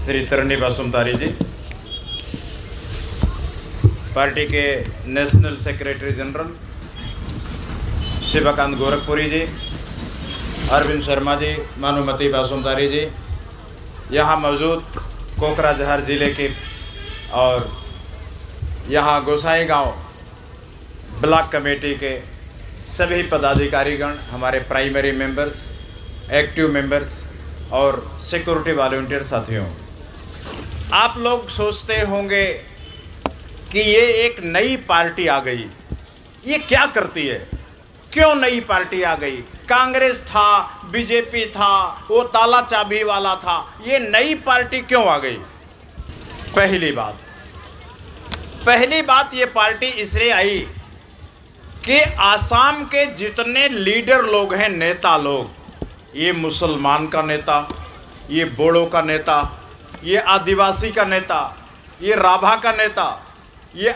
Shri Tarini Basumatary ji, party के national secretary general Shivkant Gorakhpuri ji, Arvind Sharma ji, Manumati Basumatary ji, यहाँ मौजूद कोकराझार ज़िले के और यहाँ गोसाईगांव ब्लॉक कमेटी के सभी पदाधिकारीगण, हमारे प्राइमरी मेंबर्स, एक्टिव मेंबर्स और सिक्योरिटी वॉलंटियर साथियों, आप लोग सोचते होंगे कि ये एक नई पार्टी आ गई, ये क्या करती है, क्यों नई पार्टी आ गई? कांग्रेस था, बीजेपी था, वो ताला चाबी वाला था, ये नई पार्टी क्यों आ गई? पहली बात ये पार्टी इसलिए आई कि आसाम के जितने लीडर लोग हैं, नेता लोग, ये मुसलमान का नेता, ये बोडो का नेता, ये आदिवासी का नेता, ये राभा का नेता, ये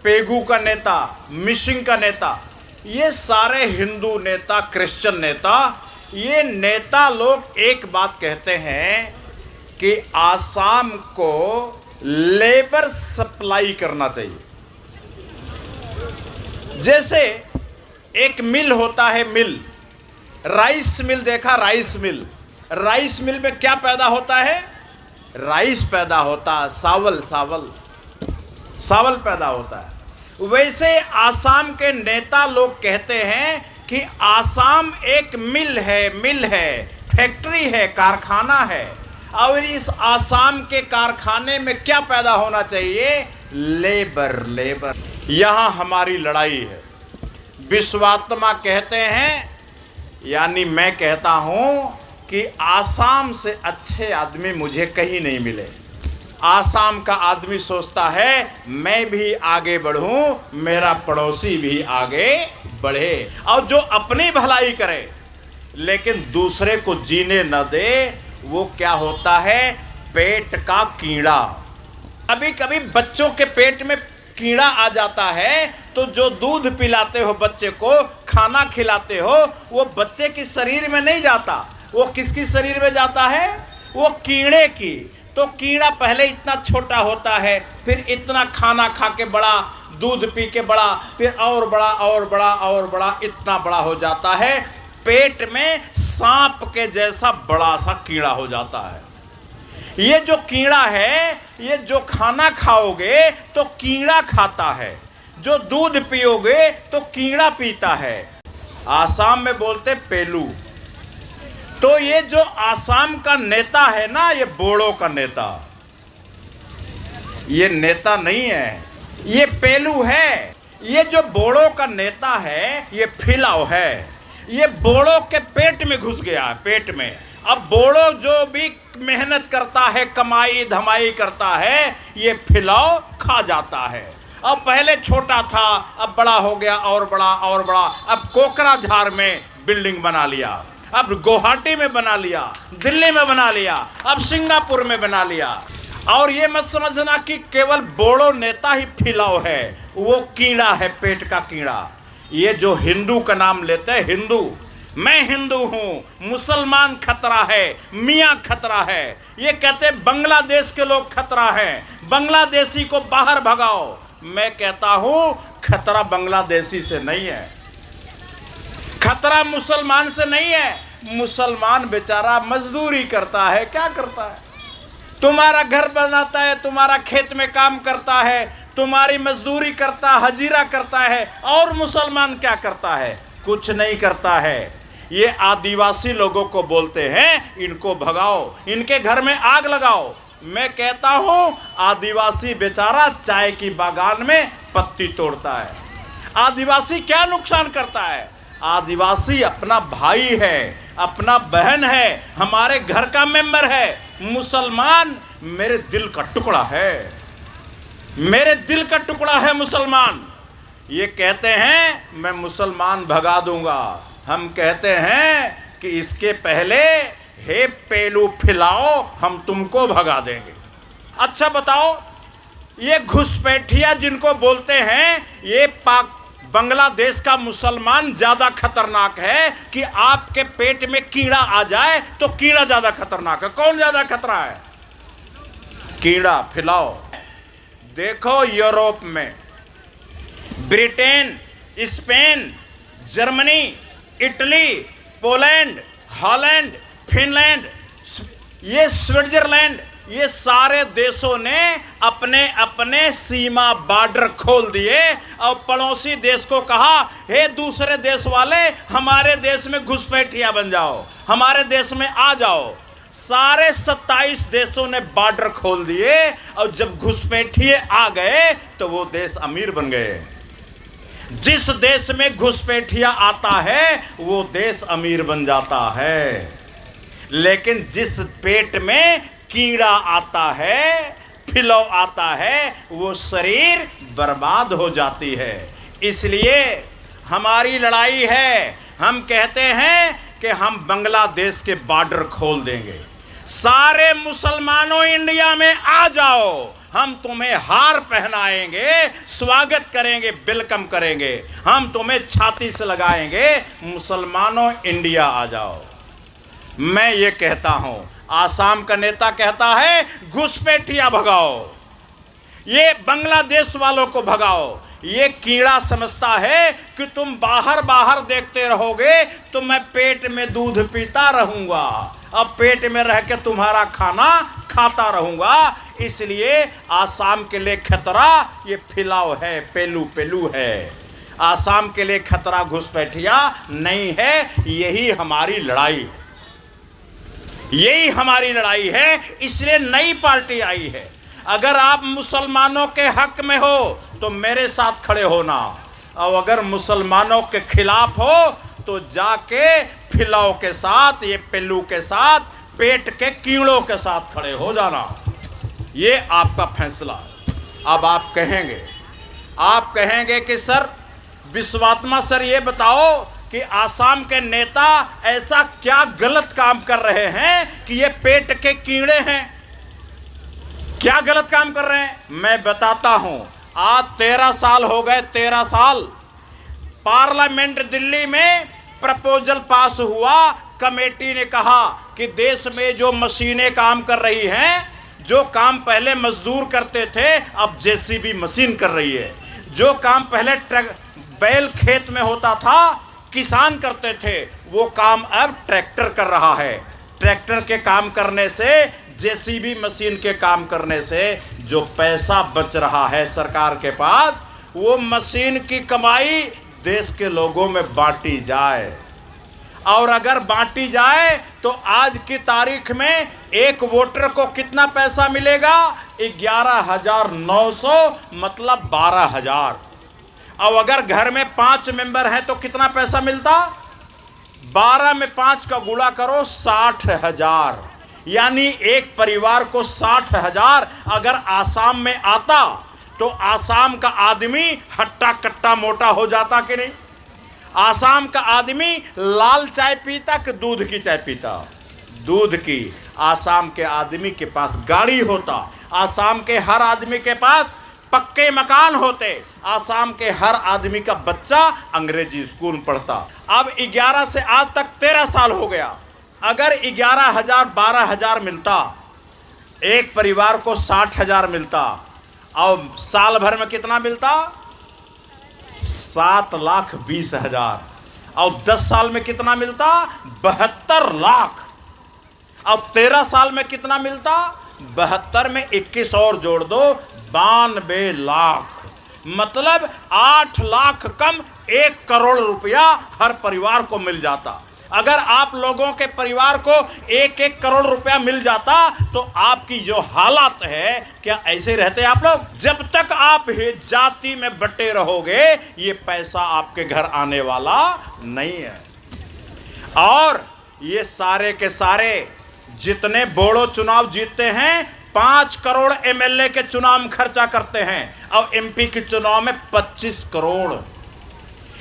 पेगू का नेता, मिसिंग का नेता, ये सारे हिंदू नेता, क्रिश्चियन नेता, ये नेता लोग एक बात कहते हैं कि आसाम को लेबर सप्लाई करना चाहिए। जैसे एक मिल होता है, मिल, राइस मिल देखा, राइस मिल में क्या पैदा होता है? राइस पैदा होता है, सावल पैदा होता है। वैसे आसाम के नेता लोग कहते हैं कि आसाम एक मिल है, फैक्ट्री है, कारखाना है, और इस आसाम के कारखाने में क्या पैदा होना चाहिए? लेबर। यहाँ हमारी लड़ाई है। विश्वात्मा कहते हैं, यानी मैं कहता हूँ कि आसाम से अच्छे आदमी मुझे कहीं नहीं मिले। आसाम का आदमी सोचता है मैं भी आगे बढ़ूं, मेरा पड़ोसी भी आगे बढ़े, और जो अपनी भलाई करे लेकिन दूसरे को जीने न दे, वो क्या होता है? पेट का कीड़ा। कभी कभी बच्चों के पेट में कीड़ा आ जाता है, तो जो दूध पिलाते हो बच्चे को, खाना खिलाते हो, वो बच्चे के शरीर में नहीं जाता, वो किसकी शरीर में जाता है? वो कीड़े की। तो कीड़ा पहले इतना छोटा होता है, फिर इतना खाना खा के बड़ा, दूध पी के बड़ा, फिर और बड़ा, इतना बड़ा हो जाता है, पेट में सांप के जैसा बड़ा सा कीड़ा हो जाता है। ये जो कीड़ा है, ये जो खाना खाओगे तो कीड़ा खाता है, जो दूध पियोगे तो कीड़ा पीता है। आसाम में बोलते पेलू। तो ये जो आसाम का नेता है ना, ये बोडो का नेता, ये नेता नहीं है, ये पेलू है। ये जो बोडो का नेता है, ये फिलाव है, ये बोडो के पेट में घुस गया है, पेट में। अब बोडो जो भी मेहनत करता है, कमाई धमाई करता है, ये फिलाव खा जाता है। अब पहले छोटा था, अब बड़ा हो गया, और बड़ा। अब कोकराझार में बिल्डिंग बना लिया, अब गुवाहाटी में बना लिया, दिल्ली में बना लिया, अब सिंगापुर में बना लिया। और ये मत समझना कि केवल बोडो नेता ही फिलाव है, वो कीड़ा है, पेट का कीड़ा। ये जो हिंदू का नाम लेते हैं, हिंदू, मैं हिंदू हूँ, मुसलमान खतरा है, मियाँ खतरा है, ये कहते बांग्लादेश के लोग खतरा हैं, बांग्लादेशी को बाहर भगाओ। मैं कहता हूँ खतरा बांग्लादेशी से नहीं है, खतरा मुसलमान से नहीं है। मुसलमान बेचारा मजदूरी करता है, क्या करता है? तुम्हारा घर बनाता है, तुम्हारा खेत में काम करता है, तुम्हारी मजदूरी करता, हजीरा करता है। और मुसलमान क्या करता है? कुछ नहीं करता है। ये आदिवासी लोगों को बोलते हैं इनको भगाओ, इनके घर में आग लगाओ। मैं कहता हूँ आदिवासी बेचारा चाय की बागान में पत्ती तोड़ता है। आदिवासी क्या नुकसान करता है? आदिवासी अपना भाई है, अपना बहन है, हमारे घर का मेंबर है। मुसलमान मेरे दिल का टुकड़ा है, मेरे दिल का टुकड़ा है मुसलमान। ये कहते हैं मैं मुसलमान भगा दूंगा, हम कहते हैं कि इसके पहले हे पेलू फिलाओ, हम तुमको भगा देंगे। अच्छा बताओ, ये घुसपैठिया जिनको बोलते हैं, ये बांग्लादेश का मुसलमान ज़्यादा खतरनाक है कि आपके पेट में कीड़ा आ जाए तो कीड़ा ज़्यादा खतरनाक है। कौन ज़्यादा खतरा है? कीड़ा फैलाओ। देखो यूरोप में Britain, Spain, Germany, Italy, Poland, Holland, Finland, ये स्विट्जरलैंड, ये सारे देशों ने अपने अपने सीमा बॉर्डर खोल दिए और पड़ोसी देश को कहा, हे दूसरे देश वाले हमारे देश में घुसपैठिया बन जाओ, हमारे देश में आ जाओ। सारे 27 देशों ने बॉर्डर खोल दिए और जब घुसपैठिए आ गए तो वो देश अमीर बन गए। जिस देश में घुसपैठिया आता है वो देश अमीर बन जाता है, लेकिन जिस पेट में कीड़ा आता है, फिलौ आता है, वो शरीर बर्बाद हो जाती है। इसलिए हमारी लड़ाई है, हम कहते हैं कि हम बांग्लादेश के बॉर्डर खोल देंगे। सारे मुसलमानों इंडिया में आ जाओ, हम तुम्हें हार पहनाएंगे, स्वागत करेंगे, वेलकम करेंगे, हम तुम्हें छाती से लगाएंगे। मुसलमानों इंडिया आ जाओ। मैं ये कहता हूं, आसाम का नेता कहता है घुसपैठिया भगाओ, ये बांग्लादेश वालों को भगाओ। ये कीड़ा समझता है कि तुम बाहर बाहर देखते रहोगे तो मैं पेट में दूध पीता रहूंगा, अब पेट में रह के तुम्हारा खाना खाता रहूंगा। इसलिए आसाम के लिए खतरा ये फिलौ है, पेलू है। आसाम के लिए खतरा घुसपैठिया नहीं है। यही हमारी लड़ाई, यही हमारी लड़ाई है। इसलिए नई पार्टी आई है। अगर आप मुसलमानों के हक में हो तो मेरे साथ खड़े होना, और अगर मुसलमानों के खिलाफ हो तो जाके फिलौ के साथ, ये पेलू के साथ, पेट के कीड़ों के साथ खड़े हो जाना। ये आपका फैसला। अब आप कहेंगे कि सर विश्वात्मा सर ये बताओ कि आसाम के नेता ऐसा क्या गलत काम कर रहे हैं कि ये पेट के कीड़े हैं, क्या गलत काम कर रहे हैं? मैं बताता हूं। आज 13 साल हो गए, 13 साल पार्लियामेंट दिल्ली में प्रपोजल पास हुआ। कमेटी ने कहा कि देश में जो मशीनें काम कर रही हैं, जो काम पहले मजदूर करते थे अब जेसीबी मशीन कर रही है, जो काम पहले बैल खेत में होता था, किसान करते थे, वो काम अब ट्रैक्टर कर रहा है। ट्रैक्टर के काम करने से, जेसीबी मशीन के काम करने से जो पैसा बच रहा है सरकार के पास, वो मशीन की कमाई देश के लोगों में बांटी जाए। और अगर बांटी जाए तो आज की तारीख में एक वोटर को कितना पैसा मिलेगा? 11,900, मतलब 12,000। और अगर घर में 5 मेंबर हैं तो कितना पैसा मिलता? 12 में 5 का गुणा करो, 60,000। यानी एक परिवार को 60,000 अगर आसाम में आता तो आसाम का आदमी हट्टा कट्टा मोटा हो जाता कि नहीं? आसाम का आदमी लाल चाय पीता कि दूध की चाय पीता? दूध की। आसाम के आदमी के पास गाड़ी होता, आसाम के हर आदमी के पास पक्के मकान होते, आसाम के हर आदमी का बच्चा अंग्रेजी स्कूल पढ़ता। अब 11 से आज तक 13 साल हो गया। अगर 11,000 12,000 मिलता, एक परिवार को 60,000 मिलता, और साल भर में कितना मिलता? 7,20,000। और 10 साल में कितना मिलता? 72 लाख। अब 13 साल में कितना मिलता? 72 में 21 और जोड़ दो, 92 लाख। मतलब 8 लाख कम 1 करोड़ रुपया हर परिवार को मिल जाता। अगर आप लोगों के परिवार को 1-1 करोड़ रुपया मिल जाता तो आपकी जो हालत है, क्या ऐसे रहते आप लोग? जब तक आप जाति में बटे रहोगे ये पैसा आपके घर आने वाला नहीं है। और ये सारे के सारे जितने बोड़ो चुनाव जीतते हैं, 5 करोड़ एमएलए के चुनाव में खर्चा करते हैं, और एमपी के चुनाव में 25 करोड़।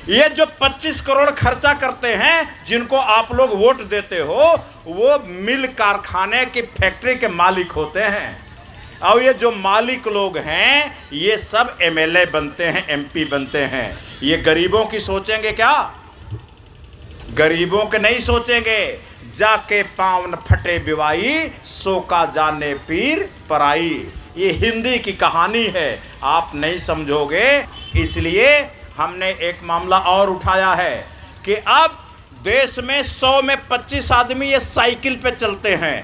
ये जो 25 करोड़ खर्चा करते हैं, जिनको आप लोग वोट देते हो, वो मिल कारखाने की फैक्ट्री के मालिक होते हैं। और ये जो मालिक लोग हैं ये सब एमएलए बनते हैं, एमपी बनते हैं। ये गरीबों की सोचेंगे क्या? गरीबों के नहीं सोचेंगे। जाके पावन फटे बिवाई, सो का जाने पीर पराई। ये हिंदी की कहानी है, आप नहीं समझोगे। इसलिए हमने एक मामला और उठाया है कि अब देश में 100 में 25 आदमी ये साइकिल पे चलते हैं,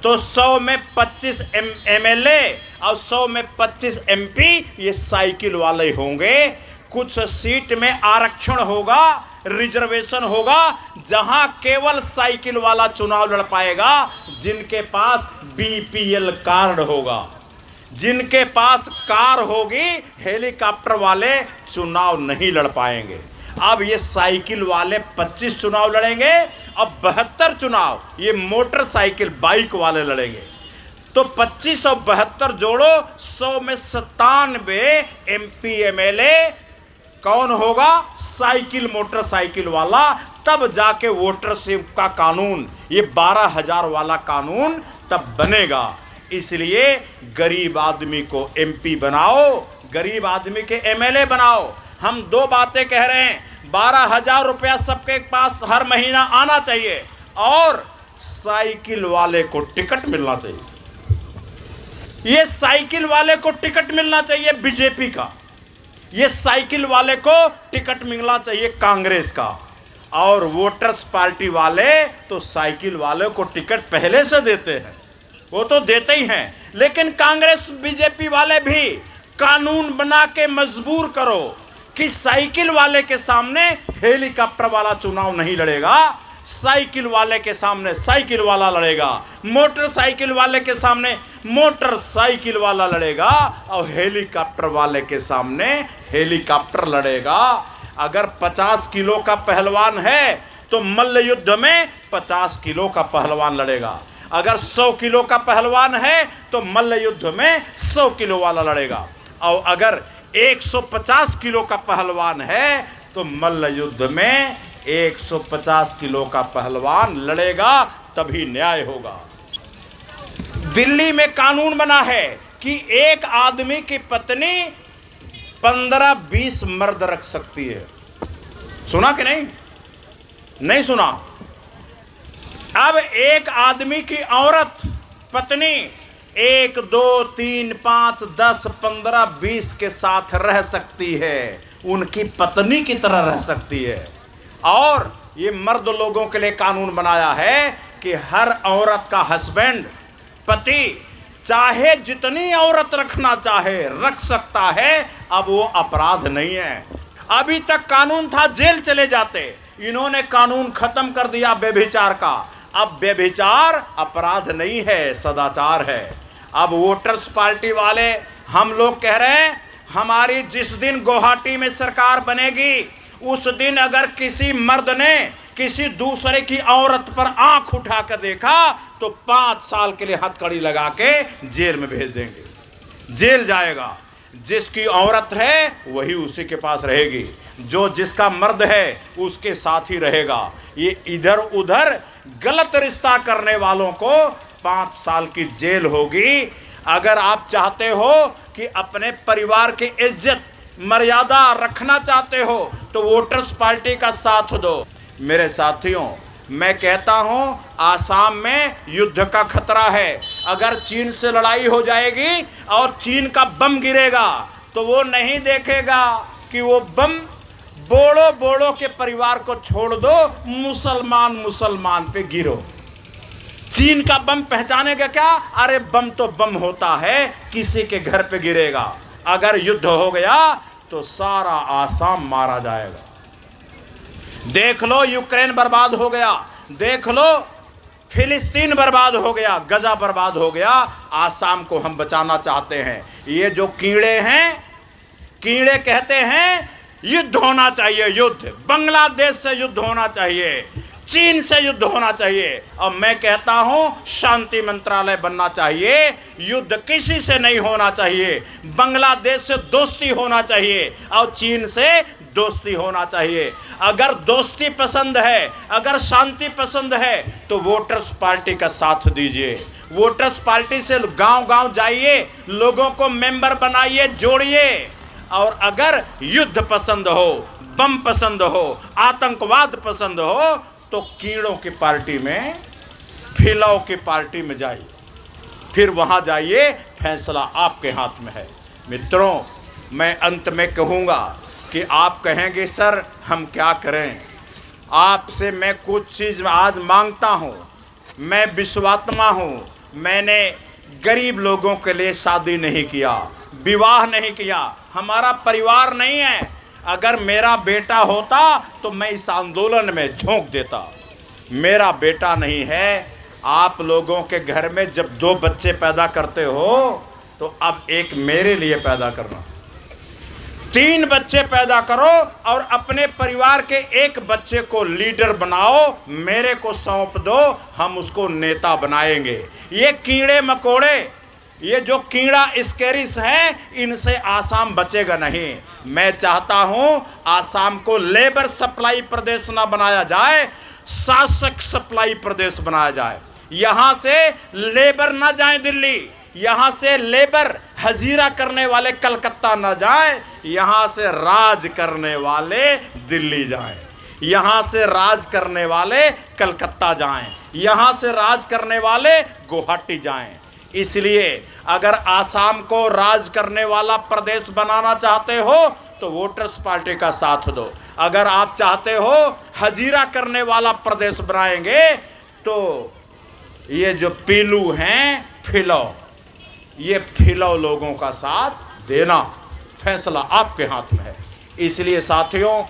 तो 100 में 25 MLA और 100 में 25 MP ये साइकिल वाले होंगे। कुछ सीट में आरक्षण होगा, रिजर्वेशन होगा, जहां केवल साइकिल वाला चुनाव लड़ पाएगा जिनके पास BPL कार्ड होगा। जिनके पास कार होगी, हेलीकॉप्टर वाले चुनाव नहीं लड़ पाएंगे। अब ये साइकिल वाले 25 चुनाव लड़ेंगे, अब 72 चुनाव ये मोटरसाइकिल बाइक वाले लड़ेंगे। तो 25 और 72 जोड़ो, 100 में 97 MP MLA कौन होगा? साइकिल मोटरसाइकिल वाला। तब जाके वोटरशिप का कानून, ये 12,000 वाला कानून तब बनेगा। इसलिए गरीब आदमी को MP बनाओ, गरीब आदमी के MLA बनाओ। हम दो बातें कह रहे हैं, 12,000 रुपया सबके पास हर महीना आना चाहिए और साइकिल वाले को टिकट मिलना चाहिए। ये साइकिल वाले को टिकट मिलना चाहिए BJP का, ये साइकिल वाले को टिकट मिलना चाहिए कांग्रेस का। और वोटर्स पार्टी वाले तो साइकिल वाले को टिकट पहले से देते हैं, वो तो देते ही हैं। लेकिन कांग्रेस BJP वाले भी कानून बना के मजबूर करो कि साइकिल वाले के सामने हेलीकॉप्टर वाला चुनाव नहीं लड़ेगा, साइकिल वाले के सामने साइकिल वाला लड़ेगा, मोटरसाइकिल वाले के सामने मोटरसाइकिल वाला लड़ेगा और हेलीकॉप्टर वाले के सामने हेलीकॉप्टर लड़ेगा। अगर 50 किलो का पहलवान है तो मल्ल युद्ध में 50 किलो का पहलवान लड़ेगा। अगर 100 किलो का पहलवान है तो मल्ल युद्ध में 100 किलो वाला लड़ेगा। और अगर 150 किलो का पहलवान है तो मल्ल युद्ध में 150 किलो का पहलवान लड़ेगा, तभी न्याय होगा। दिल्ली में कानून बना है कि एक आदमी की पत्नी 15-20 मर्द रख सकती है। सुना कि नहीं? नहीं सुना? अब एक आदमी की औरत पत्नी 1, 2, 3, 5, 10, 15, 20 के साथ रह सकती है, उनकी पत्नी की तरह रह सकती है। और ये मर्द लोगों के लिए कानून बनाया है कि हर औरत का हस्बैंड, पति, चाहे जितनी औरत रखना चाहे रख सकता है। अब वो अपराध नहीं है। अभी तक कानून था जेल चले जाते, इन्होंने कानून खत्म कर दिया व्यभिचार का। अब व्यभिचार अपराध नहीं है, सदाचार है। अब वोटर्स पार्टी वाले हम लोग कह रहे हैं, हमारी जिस दिन गुवाहाटी में सरकार बनेगी उस दिन अगर किसी मर्द ने किसी दूसरे की औरत पर आंख उठाकर देखा तो 5 साल के लिए हथकड़ी लगा के जेल में भेज देंगे। जेल जाएगा। जिसकी औरत है वही उसी के पास रहेगी, जो जिसका मर्द है उसके साथ ही रहेगा। ये इधर उधर गलत रिश्ता करने वालों को 5 साल की जेल होगी। अगर आप चाहते हो कि अपने परिवार की इज्जत मर्यादा रखना चाहते हो तो वोटर्स पार्टी का साथ दो। मेरे साथियों, मैं कहता हूं आसाम में युद्ध का खतरा है। अगर चीन से लड़ाई हो जाएगी और चीन का बम गिरेगा तो वो नहीं देखेगा कि वो बम बोड़ो के परिवार को छोड़ दो, मुसलमान पे गिरो। चीन का बम पहचानेगा क्या? अरे बम तो बम होता है, किसी के घर पे गिरेगा। अगर युद्ध हो गया तो सारा आसाम मारा जाएगा। देख लो यूक्रेन बर्बाद हो गया, देख लो फिलिस्तीन बर्बाद हो गया, गजा बर्बाद हो गया। आसाम को हम बचाना चाहते हैं। ये जो कीड़े हैं, कीड़े कहते हैं युद्ध होना चाहिए, युद्ध बांग्लादेश से युद्ध होना चाहिए, चीन से युद्ध होना चाहिए। और मैं कहता हूं शांति मंत्रालय बनना चाहिए। युद्ध किसी से नहीं होना चाहिए। बांग्लादेश से दोस्ती होना चाहिए और चीन से दोस्ती होना चाहिए। अगर दोस्ती पसंद है, अगर शांति पसंद है तो वोटर्स पार्टी का साथ दीजिए। वोटर्स पार्टी से गांव-गांव जाइए, लोगों को मेंबर बनाइए, जोड़िए। और अगर युद्ध पसंद हो, बम पसंद हो, आतंकवाद पसंद हो तो कीड़ों की पार्टी में फिलौल की पार्टी में जाइए, फिर वहाँ जाइए, फैसला आपके हाथ में है। मित्रों, मैं अंत में कहूँगा कि आप कहेंगे सर हम क्या करें, आपसे मैं कुछ चीज़ आज मांगता हूँ। मैं विश्वात्मा हूँ, मैंने गरीब लोगों के लिए शादी नहीं किया, विवाह नहीं किया, हमारा परिवार नहीं है। अगर मेरा बेटा होता तो मैं इस आंदोलन में झोंक देता। मेरा बेटा नहीं है। आप लोगों के घर में जब 2 बच्चे पैदा करते हो तो अब एक मेरे लिए पैदा करना, 3 बच्चे पैदा करो और अपने परिवार के एक बच्चे को लीडर बनाओ, मेरे को सौंप दो, हम उसको नेता बनाएंगे। ये कीड़े मकोड़े, ये जो कीड़ा स्केरिस है, इनसे आसाम बचेगा नहीं। मैं चाहता हूं आसाम को लेबर सप्लाई प्रदेश ना बनाया जाए, शासक सप्लाई प्रदेश बनाया जाए। यहां से लेबर ना जाए दिल्ली, यहाँ से लेबर हजीरा करने वाले कलकत्ता न जाए, यहाँ से राज करने वाले दिल्ली जाएं, यहाँ से राज करने वाले कलकत्ता जाएं, यहाँ से राज करने वाले गुवाहाटी जाएं। इसलिए अगर आसाम को राज करने वाला प्रदेश बनाना चाहते हो तो वोटर्स पार्टी का साथ दो। अगर आप चाहते हो हजीरा करने वाला प्रदेश बनाएंगे तो ये जो पीलू हैं फिलौल, ये फिलौल लोगों का साथ देना, फैसला आपके हाथ में है। इसलिए साथियों,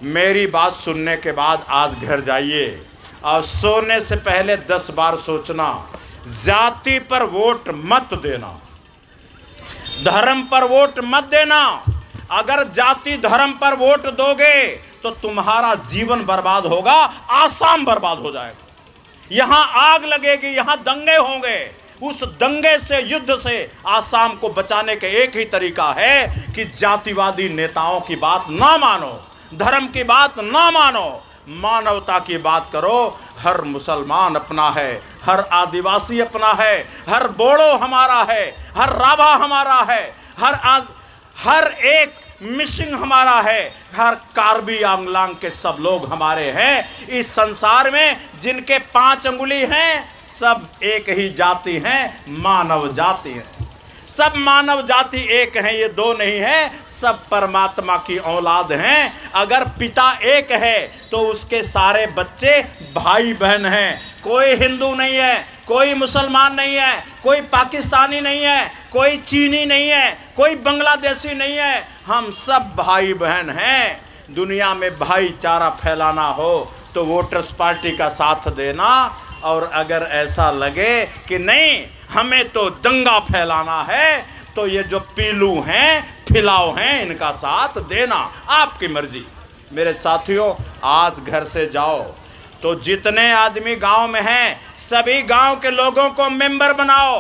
मेरी बात सुनने के बाद आज घर जाइए और सोने से पहले 10 बार सोचना, जाति पर वोट मत देना, धर्म पर वोट मत देना। अगर जाति धर्म पर वोट दोगे तो तुम्हारा जीवन बर्बाद होगा, आसाम बर्बाद हो जाएगा। यहां आग लगेगी, यहां दंगे होंगे। उस दंगे से, युद्ध से आसाम को बचाने का एक ही तरीका है कि जातिवादी नेताओं की बात ना मानो, धर्म की बात ना मानो, मानवता की बात करो। हर मुसलमान अपना है, हर आदिवासी अपना है, हर बोड़ो हमारा है, हर राभा हमारा है, हर एक मिसिंग हमारा है, हर कार्बी आंगलांग के सब लोग हमारे हैं। इस संसार में जिनके 5 अंगुली हैं सब एक ही जाति हैं, मानव जाति है। सब मानव जाति एक है, ये 2 नहीं है, सब परमात्मा की औलाद हैं। अगर पिता एक है तो उसके सारे बच्चे भाई बहन हैं। कोई हिंदू नहीं है, कोई मुसलमान नहीं है, कोई पाकिस्तानी नहीं है, कोई चीनी नहीं है, कोई बांग्लादेशी नहीं है, हम सब भाई बहन हैं। दुनिया में भाईचारा फैलाना हो तो वोटर्स पार्टी का साथ देना, और अगर ऐसा लगे कि नहीं हमें तो दंगा फैलाना है तो ये जो पीलू हैं, फिलौल हैं, इनका साथ देना, आपकी मर्जी। मेरे साथियों, आज घर से जाओ तो जितने आदमी गांव में हैं सभी गांव के लोगों को मेंबर बनाओ।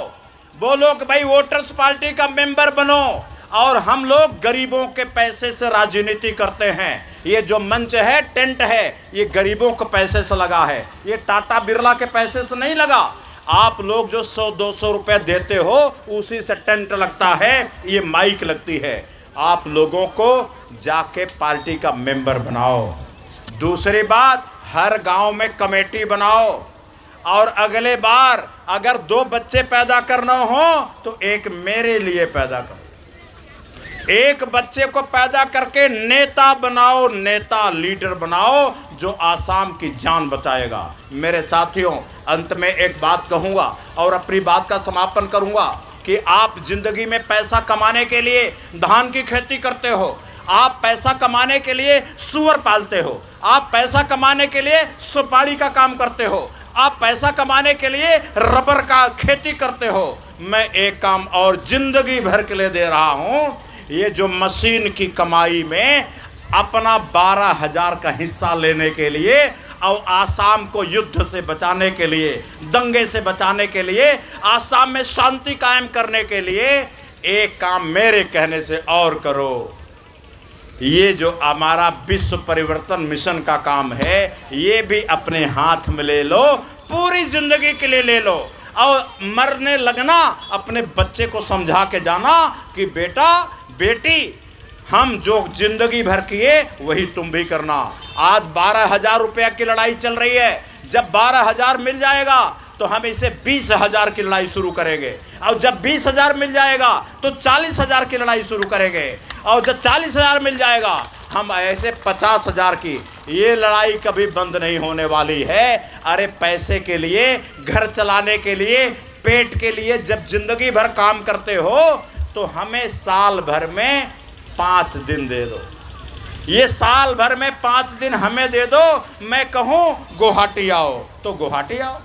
बोलो कि भाई वोटर्स पार्टी का मेंबर बनो। और हम लोग गरीबों के पैसे से राजनीति करते हैं। ये जो मंच है, टेंट है, ये गरीबों के पैसे से लगा है, ये टाटा बिरला के पैसे से नहीं लगा। आप लोग जो 100-200 रुपए देते हो उसी से टेंट लगता है, ये माइक लगती है। आप लोगों को जाके पार्टी का मेंबर बनाओ। दूसरी बात, हर गांव में कमेटी बनाओ। और अगले बार अगर 2 बच्चे पैदा करना हो तो एक मेरे लिए पैदा करो। एक बच्चे को पैदा करके नेता बनाओ, नेता लीडर बनाओ जो आसाम की जान बचाएगा। मेरे साथियों, अंत में एक बात कहूँगा और अपनी बात का समापन करूँगा कि आप जिंदगी में पैसा कमाने के लिए धान की खेती करते हो, आप पैसा कमाने के लिए सूअर पालते हो, आप पैसा कमाने के लिए सुपारी का काम करते हो, आप पैसा कमाने के लिए रबर का खेती करते हो। मैं एक काम और जिंदगी भर के लिए दे रहा हूँ, ये जो मशीन की कमाई में अपना 12,000 का हिस्सा लेने के लिए और आसाम को युद्ध से बचाने के लिए, दंगे से बचाने के लिए, आसाम में शांति कायम करने के लिए एक काम मेरे कहने से और करो। ये जो हमारा विश्व परिवर्तन मिशन का काम है, ये भी अपने हाथ में ले लो, पूरी जिंदगी के लिए ले लो। और मरने लगना अपने बच्चे को समझा के जाना कि बेटा बेटी, हम जो जिंदगी भर किए वही तुम भी करना। आज 12,000 रुपया की लड़ाई चल रही है, जब 12,000 मिल जाएगा तो हम इसे 20,000 की लड़ाई शुरू करेंगे। और जब 20,000 मिल जाएगा तो 40,000 की लड़ाई शुरू करेंगे। और जब 40,000 मिल जाएगा हम ऐसे 50,000 की। ये लड़ाई कभी बंद नहीं होने वाली है। अरे पैसे के लिए, घर चलाने के लिए, पेट के लिए जब जिंदगी भर काम करते हो तो हमें साल भर में 5 दिन दे दो। ये साल भर में 5 दिन हमें दे दो। मैं कहूँ गुवाहाटी आओ तो गुवाहाटी आओ,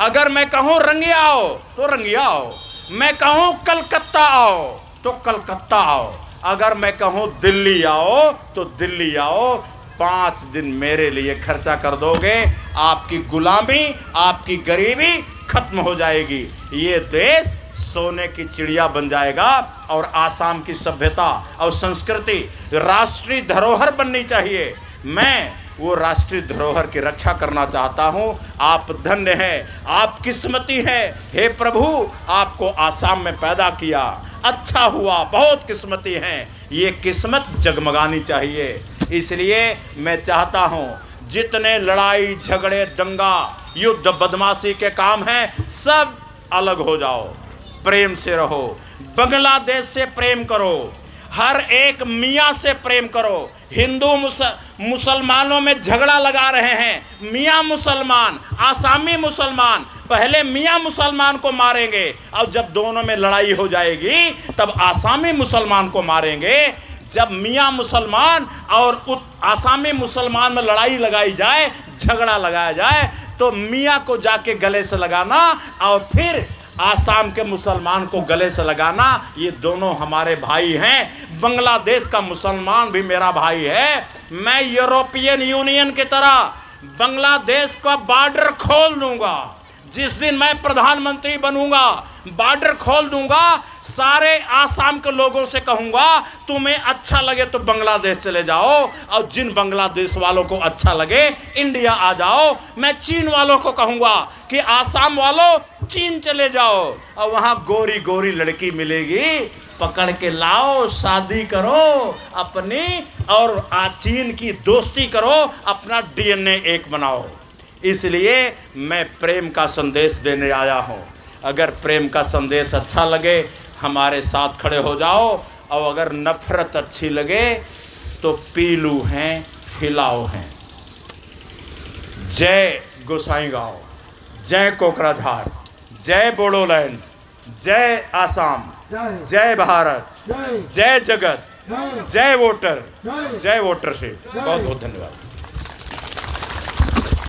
अगर मैं कहूँ रंगिया आओ तो रंगिया आओ, मैं कहूँ कलकत्ता आओ तो कलकत्ता आओ, अगर मैं कहूँ दिल्ली आओ तो दिल्ली आओ। 5 दिन मेरे लिए खर्चा कर दोगे, आपकी गुलामी, आपकी गरीबी खत्म हो जाएगी। ये देश सोने की चिड़िया बन जाएगा और आसाम की सभ्यता और संस्कृति राष्ट्रीय धरोहर बननी चाहिए। मैं वो राष्ट्रीय धरोहर की रक्षा करना चाहता हूँ। आप धन्य हैं, आप किस्मती हैं। हे प्रभु, आपको आसाम में पैदा किया, अच्छा हुआ, बहुत किस्मती हैं। ये किस्मत जगमगानी चाहिए। इसलिए मैं चाहता हूँ जितने लड़ाई झगड़े दंगा युद्ध बदमाशी के काम हैं सब अलग हो जाओ, प्रेम से रहो, बांग्लादेश से प्रेम करो, हर एक मियाँ से प्रेम करो। हिंदू मुसलमानों में झगड़ा लगा रहे हैं, मियाँ मुसलमान आसामी मुसलमान, पहले मियाँ मुसलमान को मारेंगे और जब दोनों में लड़ाई हो जाएगी तब आसामी मुसलमान को मारेंगे। जब मियाँ मुसलमान और आसामी मुसलमान में लड़ाई लगाई जाए, झगड़ा लगाया जाए, तो मियाँ को जाके गले से लगाना और फिर आसाम के मुसलमान को गले से लगाना। ये दोनों हमारे भाई हैं। बांग्लादेश का मुसलमान भी मेरा भाई है। मैं यूरोपियन यूनियन की तरह बांग्लादेश का बॉर्डर खोल दूंगा। जिस दिन मैं प्रधानमंत्री बनूंगा बॉर्डर खोल दूंगा। सारे आसाम के लोगों से कहूंगा तुम्हें अच्छा लगे तो बांग्लादेश चले जाओ, और जिन बांग्लादेश वालों को अच्छा लगे इंडिया आ जाओ। मैं चीन वालों को कहूंगा कि आसाम वालों चीन चले जाओ, और वहां गोरी गोरी लड़की मिलेगी, पकड़ के लाओ, शादी करो अपनी, और चीन की दोस्ती करो, अपना DNA एक बनाओ। इसलिए मैं प्रेम का संदेश देने आया हूँ। अगर प्रेम का संदेश अच्छा लगे हमारे साथ खड़े हो जाओ, और अगर नफरत अच्छी लगे तो पीलू हैं, फिलाओ हैं। जय गोसाईगांव, जय कोकराझार, जय बोडोलैंड, जय आसाम, जय भारत, जय जगत, जय वोटर, जय वोटरशिप। बहुत बहुत धन्यवाद।